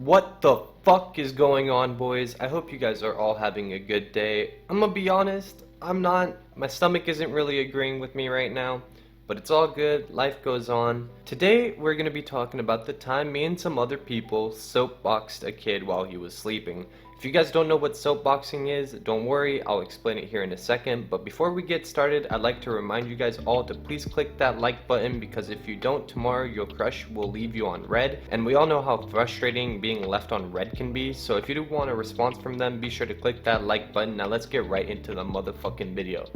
What the fuck is going on, boys? I hope you guys are all having a good day. I'm gonna be honest, I'm not. My stomach isn't really agreeing with me right now, but it's all good. Life goes on. Today, we're gonna be talking about the time me and some other people soapboxed a kid while he was sleeping. If you guys don't know what soapboxing is, don't worry, I'll explain it here in a second. But before we get started, I'd like to remind you guys all to please click that like button, because if you don't, tomorrow your crush will leave you on red. And we all know how frustrating being left on red can be. So if you do want a response from them, be sure to click that like button. Now let's get right into the motherfucking video.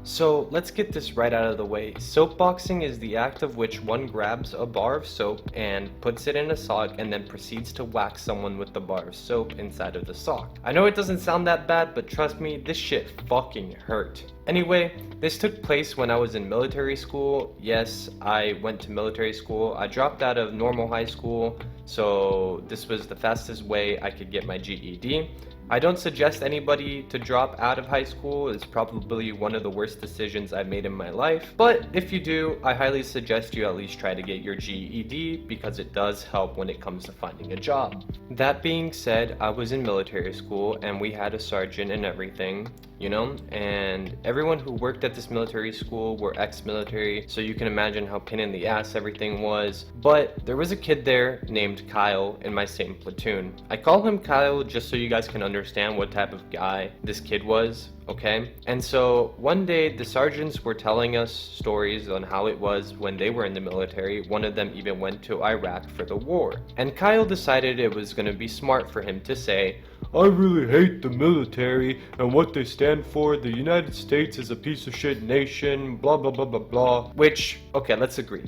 So let's get this right out of the way. Soapboxing is the act of which one grabs a bar of soap and puts it in a sock and then proceeds to whack someone with the bar of soap inside of the sock. I know it doesn't sound that bad, but trust me, this shit fucking hurt. Anyway, this took place when I was in military school. Yes, I went to military school. I dropped out of normal high school, so this was the fastest way I could get my GED. I don't suggest anybody to drop out of high school. It's probably one of the worst decisions I've made in my life. But if you do, I highly suggest you at least try to get your GED, because it does help when it comes to finding a job. That being said, I was in military school and we had a sergeant and everything, you know, and everyone who worked at this military school were ex-military, so you can imagine how pain in the ass everything was. But there was a kid there named Kyle in my same platoon. I call him Kyle just so you guys can understand what type of guy this kid was, okay? And so one day the sergeants were telling us stories on how it was when they were in the military. One of them even went to Iraq for the war. And Kyle decided it was going to be smart for him to say, "I really hate the military and what they stand for. The United States is a piece of shit nation, blah blah blah blah blah." Which, okay, let's agree.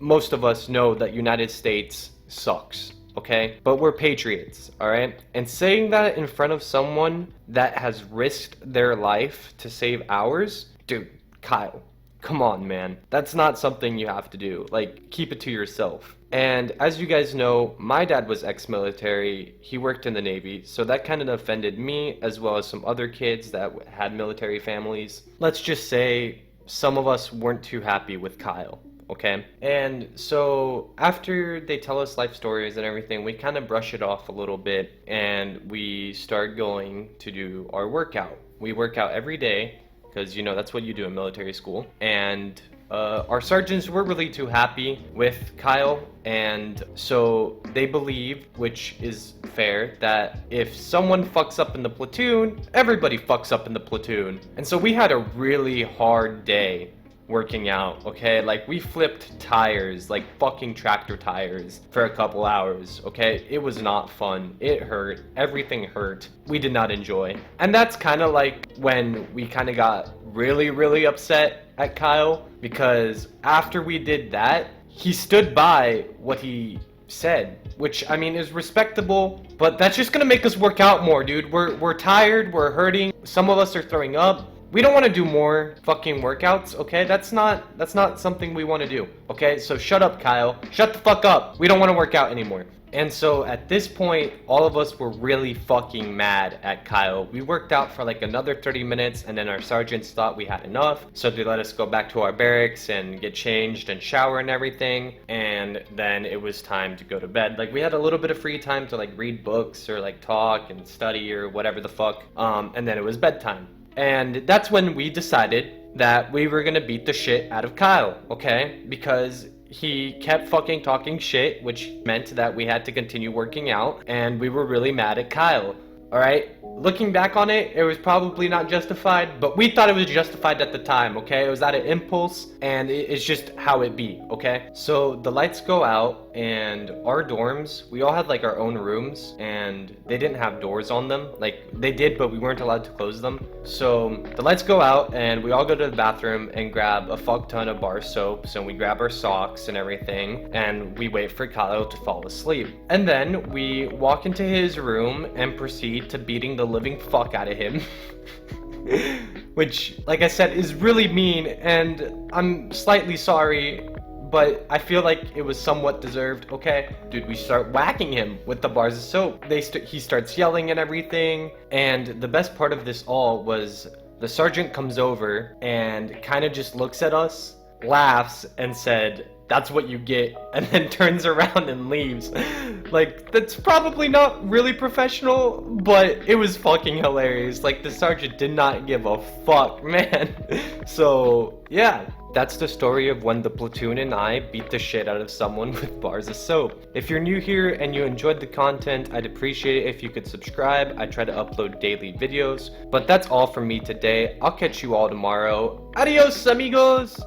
Most of us know that United States sucks. Okay, but we're patriots, all right? And saying that in front of someone that has risked their life to save ours, dude, Kyle, come on, man. That's not something you have to do. Like, keep it to yourself. And as you guys know, my dad was ex-military. He worked in the Navy, so that kind of offended me as well as some other kids that had military families. Let's just say some of us weren't too happy with Kyle. Okay, and so after they tell us life stories and everything, we kind of brush it off a little bit and we start going to do our workout. We work out every day because, you know, that's what you do in military school. And our sergeants were really too happy with Kyle, and so they believe, which is fair, that if someone fucks up in the platoon, everybody fucks up in the platoon. And so we had a really hard day working out, okay? Like, we flipped tires, like fucking tractor tires, for a couple hours, okay? It was not fun. It hurt. Everything hurt. We did not enjoy. And that's kind of like when we kind of got really upset at Kyle, because after we did that, he stood by what he said, which, I mean, is respectable, but that's just gonna make us work out more, dude. We're tired, we're hurting, some of us are throwing up. We don't want to do more fucking workouts, okay? That's not something we want to do, okay? So shut up, Kyle. Shut the fuck up. We don't want to work out anymore. And so at this point, all of us were really fucking mad at Kyle. We worked out for like another 30 minutes, and then our sergeants thought we had enough, so they let us go back to our barracks and get changed and shower and everything, and then it was time to go to bed. Like, we had a little bit of free time to like read books or like talk and study or whatever the fuck, and then it was bedtime. And that's when we decided that we were gonna beat the shit out of Kyle, okay? Because he kept fucking talking shit, which meant that we had to continue working out, and we were really mad at Kyle, alright? Looking back on it, it was probably not justified, but we thought it was justified at the time, okay? It was out of impulse, and it's just how it be, okay? So the lights go out, and our dorms, we all had like our own rooms, and they didn't have doors on them. Like, they did, but we weren't allowed to close them. So the lights go out, and we all go to the bathroom and grab a fuck ton of bar soaps, and we grab our socks and everything, and we wait for Kyle to fall asleep. And then we walk into his room and proceed to beating the living fuck out of him. Which, like I said, is really mean, and I'm slightly sorry, but I feel like it was somewhat deserved, okay? Dude, we start whacking him with the bars of soap. He starts yelling and everything, and the best part of this all was The sergeant comes over and kind of just looks at us, laughs, and said, "That's what you get," and then turns around and leaves. Like, that's probably not really professional, but it was fucking hilarious. Like, the sergeant did not give a fuck, man. So, yeah. That's the story of when the platoon and I beat the shit out of someone with bars of soap. If you're new here and you enjoyed the content, I'd appreciate it if you could subscribe. I try to upload daily videos. But that's all from me today. I'll catch you all tomorrow. Adios, amigos!